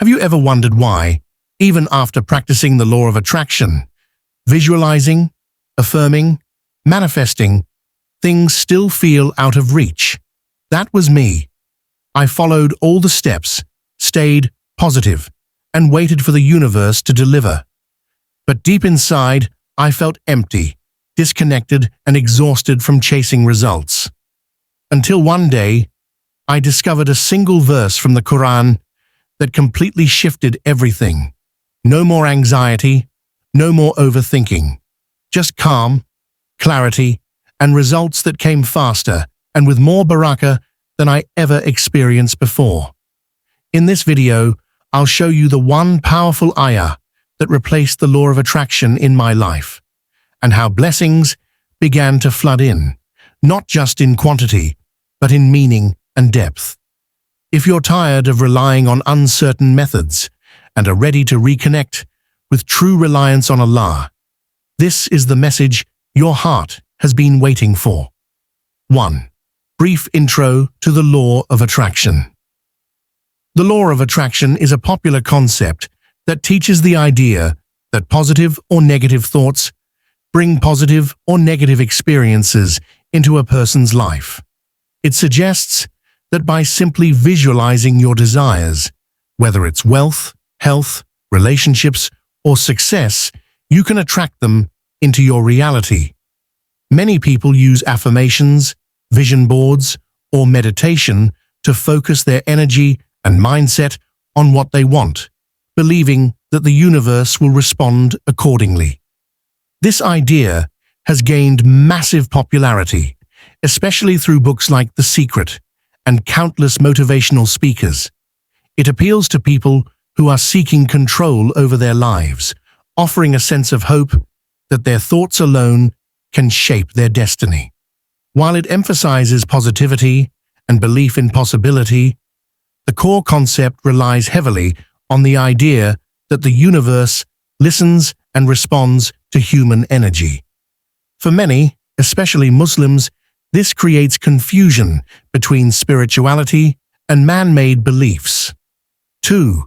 Have you ever wondered why, even after practicing the law of attraction, visualizing, affirming, manifesting, things still feel out of reach? That was me. I followed all the steps, stayed positive, and waited for the universe to deliver. But deep inside, I felt empty, disconnected, and exhausted from chasing results. Until one day, I discovered a single verse from the Qur'an that completely shifted everything. No more anxiety, no more overthinking. Just calm, clarity, and results that came faster and with more barakah than I ever experienced before. In this video, I'll show you the one powerful ayah that replaced the law of attraction in my life, and how blessings began to flood in, not just in quantity, but in meaning and depth. If you're tired of relying on uncertain methods and are ready to reconnect with true reliance on Allah, this is the message your heart has been waiting for. 1. Brief intro to the law of attraction. The law of attraction is a popular concept that teaches the idea that positive or negative thoughts bring positive or negative experiences into a person's life. It suggests that by simply visualizing your desires, whether it's wealth, health, relationships, or success, you can attract them into your reality. Many people use affirmations, vision boards, or meditation to focus their energy and mindset on what they want, believing that the universe will respond accordingly. This idea has gained massive popularity, especially through books like The Secret and countless motivational speakers. It appeals to people who are seeking control over their lives, offering a sense of hope that their thoughts alone can shape their destiny. While it emphasizes positivity and belief in possibility, the core concept relies heavily on the idea that the universe listens and responds to human energy. For many, especially Muslims, this creates confusion between spirituality and man-made beliefs. 2.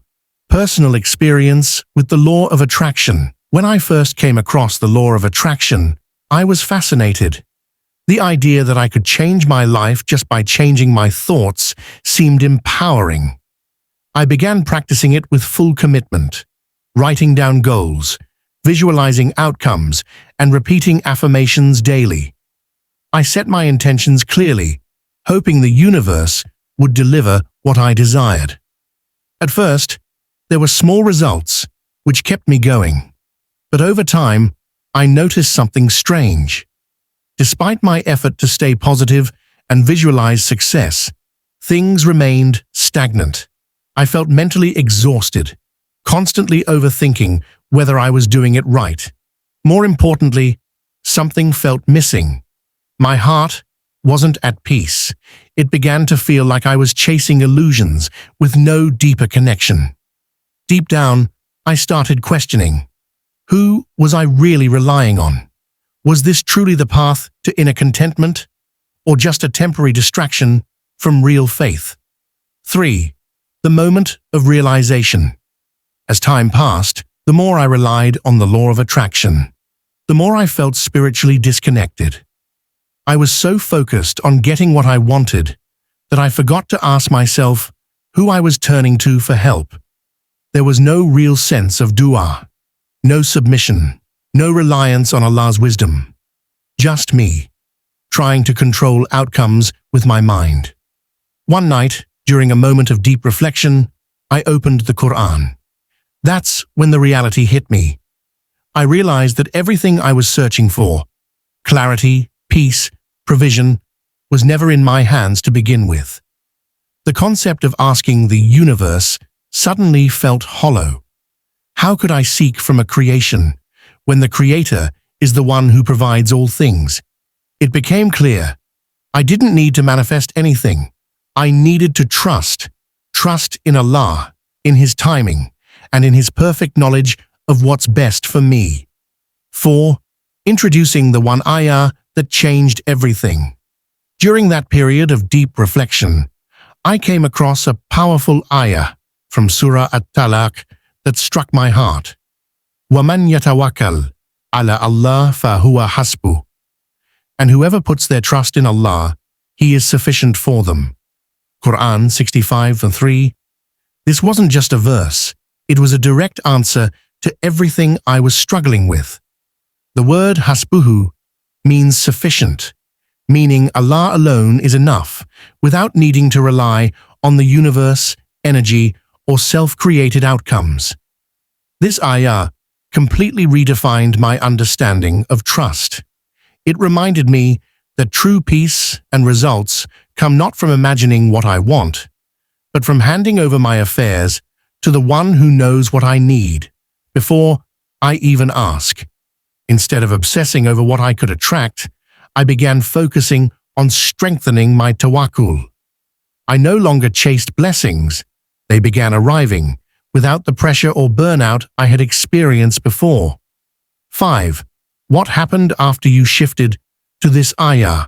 Personal experience with the law of attraction. When I first came across the law of attraction, I was fascinated. The idea that I could change my life just by changing my thoughts seemed empowering. I began practicing it with full commitment, writing down goals, visualizing outcomes, and repeating affirmations daily. I set my intentions clearly, hoping the universe would deliver what I desired. At first, there were small results, which kept me going. But over time, I noticed something strange. Despite my effort to stay positive and visualize success, things remained stagnant. I felt mentally exhausted, constantly overthinking whether I was doing it right. More importantly, something felt missing. My heart wasn't at peace. It began to feel like I was chasing illusions with no deeper connection. Deep down, I started questioning, who was I really relying on? Was this truly the path to inner contentment, or just a temporary distraction from real faith? 3. The moment of realization. As time passed, the more I relied on the law of attraction, the more I felt spiritually disconnected. I was so focused on getting what I wanted that I forgot to ask myself who I was turning to for help. There was no real sense of dua, no submission, no reliance on Allah's wisdom. Just me, trying to control outcomes with my mind. One night, during a moment of deep reflection, I opened the Qur'an. That's when the reality hit me. I realized that everything I was searching for, clarity, peace, provision, was never in my hands to begin with. The concept of asking the universe suddenly felt hollow. How could I seek from a creation when the Creator is the one who provides all things? It became clear. I didn't need to manifest anything. I needed to trust in Allah, in His timing, and in His perfect knowledge of what's best for me. 4. Introducing the one ayah that changed everything. During that period of deep reflection, I came across a powerful ayah from Surah Talaq that struck my heart. وَمَنْ يَتَوَكَّلْ عَلَى اللَّهِ فَهُوَ حَسْبُهُ. And whoever puts their trust in Allah, He is sufficient for them. Qur'an 65:3. This wasn't just a verse, it was a direct answer to everything I was struggling with. The word hasbuhu means sufficient, meaning Allah alone is enough, without needing to rely on the universe, energy, or self-created outcomes. This ayah completely redefined my understanding of trust. It reminded me that true peace and results come not from imagining what I want, but from handing over my affairs to the one who knows what I need before I even ask. Instead of obsessing over what I could attract, I began focusing on strengthening my tawakkul. I no longer chased blessings. They began arriving without the pressure or burnout I had experienced before. 5. What happened after you shifted to this ayah?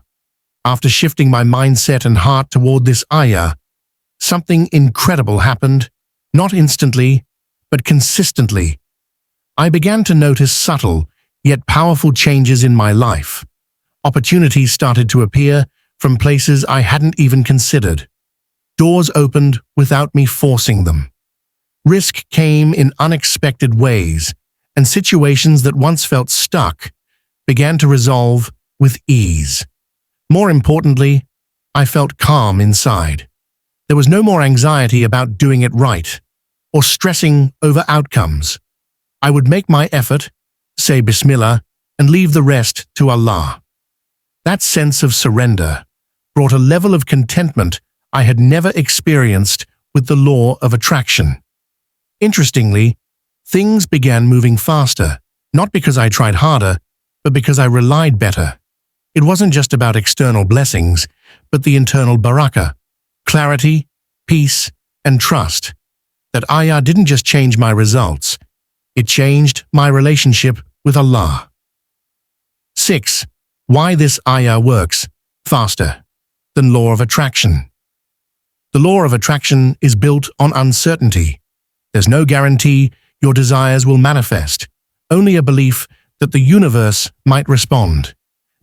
After shifting my mindset and heart toward this ayah, something incredible happened, not instantly, but consistently. I began to notice subtle, yet powerful changes in my life. Opportunities started to appear from places I hadn't even considered. Doors opened without me forcing them. Risk came in unexpected ways, and situations that once felt stuck began to resolve with ease. More importantly, I felt calm inside. There was no more anxiety about doing it right, or stressing over outcomes. I would make my effort, say Bismillah, and leave the rest to Allah. That sense of surrender brought a level of contentment I had never experienced with the law of attraction. Interestingly, things began moving faster, not because I tried harder, but because I relied better. It wasn't just about external blessings, but the internal barakah, clarity, peace, and trust. That ayah didn't just change my results, it changed my relationship with Allah. 6. Why this ayah works faster than law of attraction. The law of attraction is built on uncertainty. There's no guarantee your desires will manifest, only a belief that the universe might respond.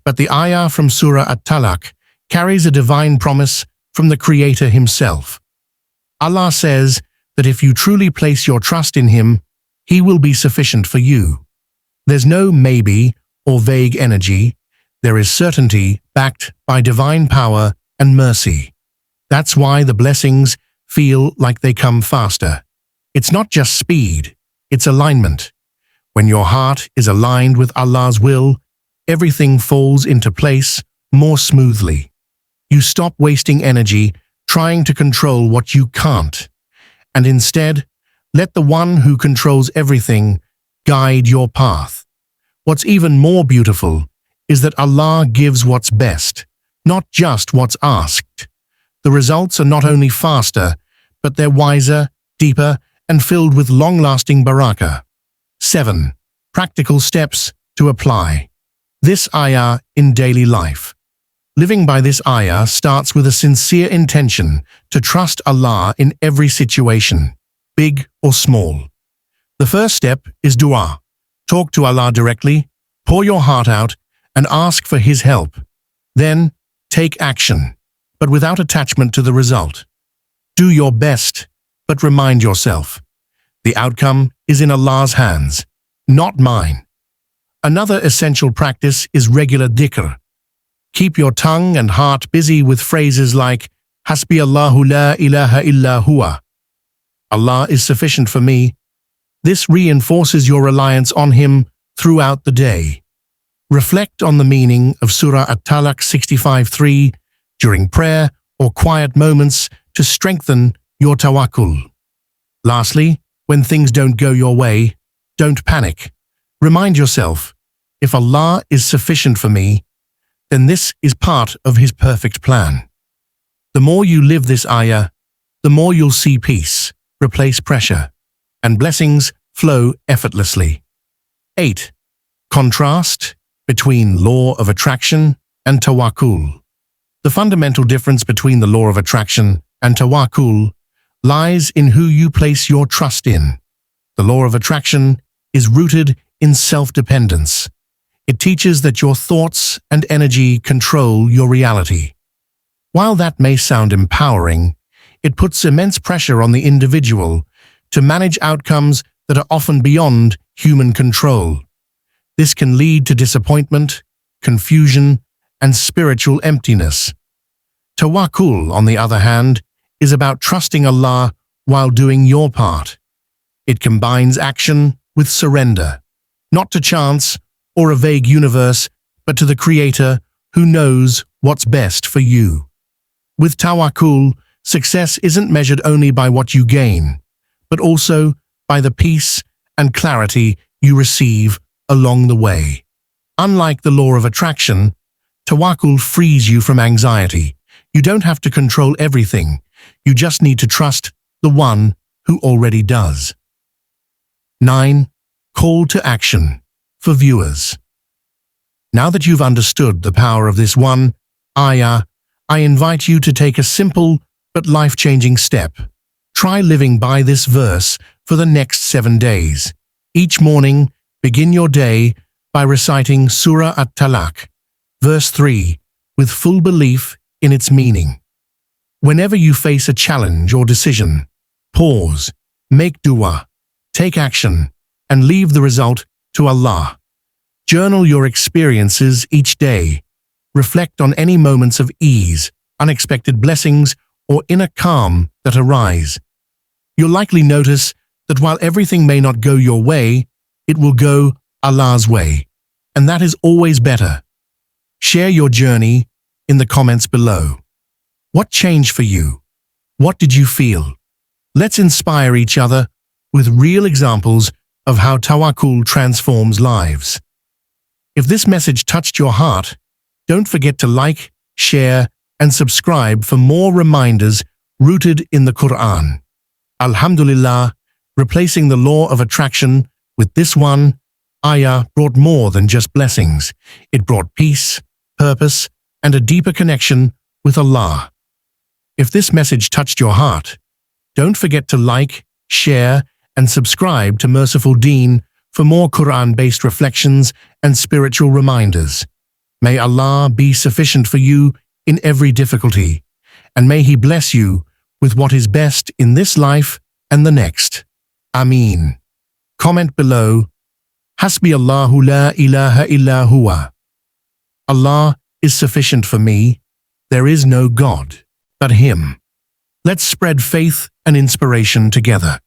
But the ayah from Surah Talaq carries a divine promise from the Creator Himself. Allah says that if you truly place your trust in Him, He will be sufficient for you. There's no maybe or vague energy. There is certainty backed by divine power and mercy. That's why the blessings feel like they come faster. It's not just speed, it's alignment. When your heart is aligned with Allah's will, everything falls into place more smoothly. You stop wasting energy trying to control what you can't, and instead, let the one who controls everything guide your path. What's even more beautiful is that Allah gives what's best, not just what's asked. The results are not only faster, but they're wiser, deeper, and filled with long-lasting barakah. 7. Practical steps to apply this ayah in daily life. Living by this ayah starts with a sincere intention to trust Allah in every situation, big or small. The first step is dua. Talk to Allah directly, pour your heart out, and ask for His help. Then, take action, but without attachment to the result. Do your best, but remind yourself, the outcome is in Allah's hands, not mine. Another essential practice is regular dhikr. Keep your tongue and heart busy with phrases like, HasbiyAllahu la ilaha illa huwa. Allah is sufficient for me. This reinforces your reliance on Him throughout the day. Reflect on the meaning of Surah Talaq 65:3 during prayer or quiet moments to strengthen your tawakkul. Lastly, when things don't go your way, don't panic. Remind yourself, if Allah is sufficient for me, then this is part of His perfect plan. The more you live this ayah, the more you'll see peace replace pressure, and blessings flow effortlessly. 8. Contrast between law of attraction and tawakkul. The fundamental difference between the law of attraction and tawakkul lies in who you place your trust in. The law of attraction is rooted in self-dependence. It teaches that your thoughts and energy control your reality. While that may sound empowering, it puts immense pressure on the individual to manage outcomes that are often beyond human control. This can lead to disappointment, confusion, and spiritual emptiness. Tawakkul, on the other hand, is about trusting Allah while doing your part. It combines action with surrender, not to chance or a vague universe, but to the Creator who knows what's best for you. With Tawakkul, success isn't measured only by what you gain, but also by the peace and clarity you receive along the way. Unlike the law of attraction, Tawakkul frees you from anxiety. You don't have to control everything. You just need to trust the one who already does. 9. Call to action for viewers. Now that you've understood the power of this one ayah, I invite you to take a simple but life-changing step. Try living by this verse for the next 7 days. Each morning, begin your day by reciting Surah Talaq, verse 3, with full belief in its meaning. Whenever you face a challenge or decision, pause, make dua, take action, and leave the result to Allah. Journal your experiences each day. Reflect on any moments of ease, unexpected blessings, or inner calm that arise. You'll likely notice that while everything may not go your way, it will go Allah's way, and that is always better. Share your journey in the comments below. What changed for you? What did you feel? Let's inspire each other with real examples of how Tawakkul transforms lives. If this message touched your heart, don't forget to like, share, and subscribe for more reminders rooted in the Qur'an. Alhamdulillah, replacing the law of attraction with this one ayah brought more than just blessings. It brought peace, purpose, and a deeper connection with Allah. If this message touched your heart, don't forget to like, share, and subscribe to Merciful Deen for more Qur'an-based reflections and spiritual reminders. May Allah be sufficient for you in every difficulty, and may He bless you with what is best in this life and the next. Ameen. Comment below, HasbiyAllahu la ilaha illa huwa. Allah is sufficient for me. There is no God but Him. Let's spread faith and inspiration together.